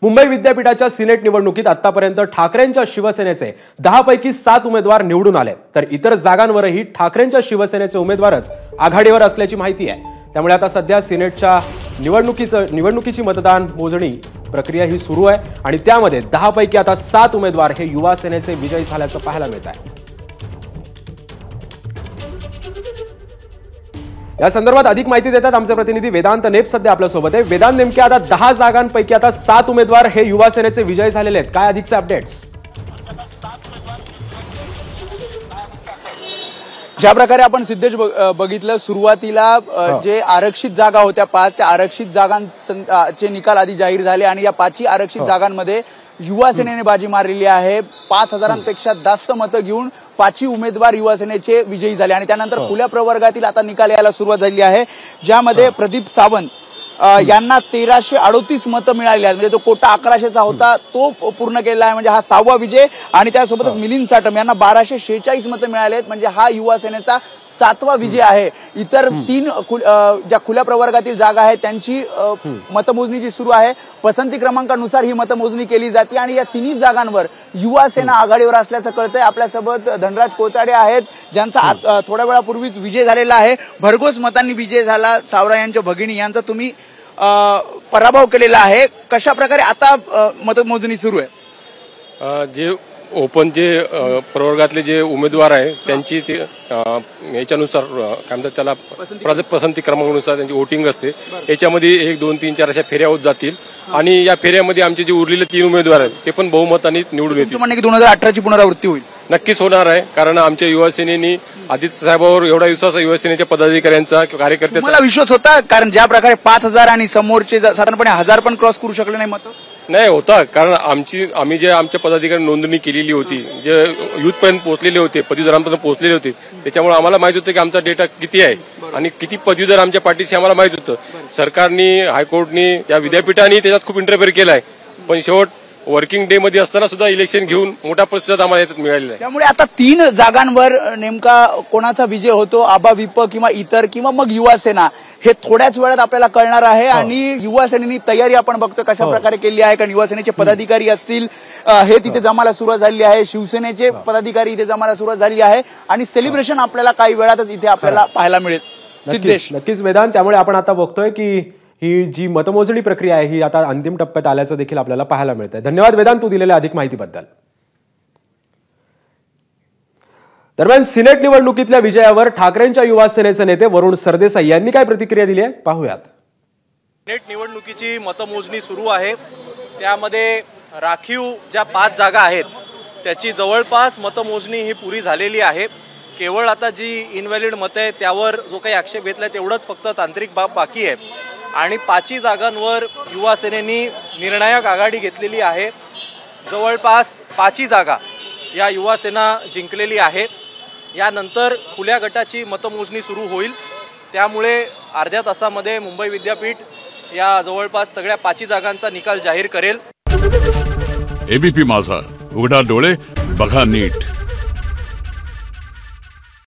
मुंबई विद्यापीठाच्या सिनेट निवडणुकीत आतापर्यंत ठाकरेंच्या शिवसेनेचे 10 पैकी 7 उमेदवार निवडून आले, तर इतर जागांवरही ठाकरेंच्या शिवसेनेचे उमेदवारच आघाडीवर असल्याची माहिती आहे। त्यामुळे आता सध्या सिनेटच्या निवडणुकीची मतदान मोजणी प्रक्रिया ही सुरू आहे आणि त्यामध्ये 10 पैकी आता 7 उमेदवार हे युवा सेनेचे विजयी झाल्याचं पाहायला मिळत आहे। या संदर्भात अधिक माहिती देतात आमचे प्रतिनिधी वेदांत नेप सध्या आपल्या सोबत आहे। वेदांत, नेमके आता 10 जागांपैकी आता 7 उमेदवार हे युवा सेनेचे विजयी झालेले आहेत, काय अधिकचे अपडेट्स? ज्या प्रकारे आपण सिद्धेश बघितलं, सुरुवातीला जे आरक्षित जागा होत्या 5, त्या आरक्षित जागांचे निकाल आधी जाहीर झाले आणि या 5 आरक्षित जागांमध्ये युवा सेनेने बाजी मारलेली आहे। 5000पेक्षा जास्त मतं घेऊन 5 उमेदवार युवा सेनेचे विजयी झाले आणि त्यानंतर खुल्या प्रवर्गातील आता निकाल यायला सुरुवात झाली आहे, ज्यामध्ये प्रदीप सावंत यांना 1338 मतं मिळाली आहेत। म्हणजे तो कोटा 1100चा होता तो पूर्ण केला आहे, म्हणजे हा 6वा विजय। आणि त्यासोबतच मिलिंद साटम यांना 1246 मतं मिळाली आहेत, म्हणजे हा युवा सेनेचा 7वा विजय आहे। इतर 3 ज्या खुल्या प्रवर्गातील जागा आहेत त्यांची मतमोजणी जी सुरू आहे, पसंती क्रमांकानुसार ही मतमोजणी केली जाते आणि या 3 जागांवर युवा सेना आघाडीवर असल्याचं कळतंय। आपल्यासोबत धनराज कोचाडे आहेत, ज्यांचा थोड्या वेळापूर्वीच विजय झालेला आहे। भरघोस मतांनी विजय झाला। सावरा यांच्या भगिनी यांचा तुम्ही पराभव केलेला आहे। कशा प्रकारे आता मतमोजणी सुरू आहे? जे ओपन जे प्रवर्गातले जे उमेदवार आहे त्यांची याच्यानुसार काय म्हणतात त्याला पसंती क्रमांकानुसार त्यांची वोटिंग असते। याच्यामध्ये 1, 2, 3, 4 अशा फेऱ्या होत जातील आणि या फेऱ्यामध्ये आमचे जे उरलेले 3 उमेदवार आहेत ते पण बहुमताने निवडून येतील। म्हणजे 2018ची पुनरावृत्ती होईल? नक्कीच होणार आहे, कारण आमच्या युवा सेनेनी आदित्य साहेबांवर एवढा विश्वास युवा सेनेच्या पदाधिकाऱ्यांचा किंवा कार्यकर्त्यांचा। मला विश्वास होता, कारण ज्या प्रकारे 5000 आणि समोरचे साधारणपणे 1000 पण क्रॉस करू शकले नाही मतं? नाही होता, कारण आम्ही जे आमच्या पदाधिकारी नोंदणी केलेली होती, जे युथपर्यंत पोहोचलेले होते, पदवीधरांपर्यंत पोहोचलेले होते, त्याच्यामुळे आम्हाला माहित होतं की आमचा डेटा किती आहे आणि किती पदवीधर आमच्या पाठीशी आम्हाला माहित होतं। सरकारने, हायकोर्टने, या विद्यापीठाने त्याच्यात खूप इंटरफेअर केलाय, पण शेवट वर्किंग डे मध्ये असताना सुद्धा इलेक्शन घेऊन मोठा प्रतिसाद आम्हाला याच्यात मिळालेला आहे। त्यामुळे आता 3 जागांवर नेमका कोणाचा विजय होतो, आबा विप किंवा इतर किंवा मग युवा सेना, हे थोड्याच वेळात आपल्याला कळणार आहे। आणि युवा सेनेनी तयारी आपण बघतो कशा प्रकारे केली आहे, कारण युवा सेनेचे पदाधिकारी असतील हे तिथे जमायला सुरुवात झाली आहे, शिवसेनेचे पदाधिकारी इथे जमायला सुरुवात झाली आहे आणि सेलिब्रेशन आपल्याला काही वेळातच इथे आपल्याला पाहायला मिळेल। सिद्धेश, नक्कीच वेदांत, त्यामुळे आपण आता बघतोय की ही जी मतमोजणी प्रक्रिया आहे ही आता अंतिम टप्प्यात आल्याचं देखील आपल्याला पाहायला मिळतंय। धन्यवाद वेदांत, तू दिलेल्या अधिक माहितीबद्दल। दरम्यान सिनेट निवडणुकीतल्या विजयावर ठाकरेंच्या युवा सेनेचे नेते वरुण सरदेसाई यांनी काय प्रतिक्रिया दिली आहे पाहूयात। सिनेट निवडणुकीची मतमोजणी सुरू आहे, त्यामध्ये राखीव ज्या 5 जागा आहेत त्याची जवळपास मतमोजणी ही पुरी झालेली आहे। केवळ आता जी इनव्हॅलिड मतं आहे त्यावर जो काही आक्षेप घेतलाय तेवढंच फक्त तांत्रिक बाब बाकी आहे आणि 5 जागांवर युवा सेनेनी निर्णायक आघाडी घेतलेली आहे। जवळपास 5 जागा या युवा सेना जिंकलेली आहे। यानंतर खुल्या गटाची मतमोजणी सुरू होईल, त्यामुळे अर्ध्या तासामध्ये मुंबई विद्यापीठ या जवळपास सगळ्या 5 जागांचा निकाल जाहीर करेल। एबीपी माझा, उघडा डोळे बघा नीट।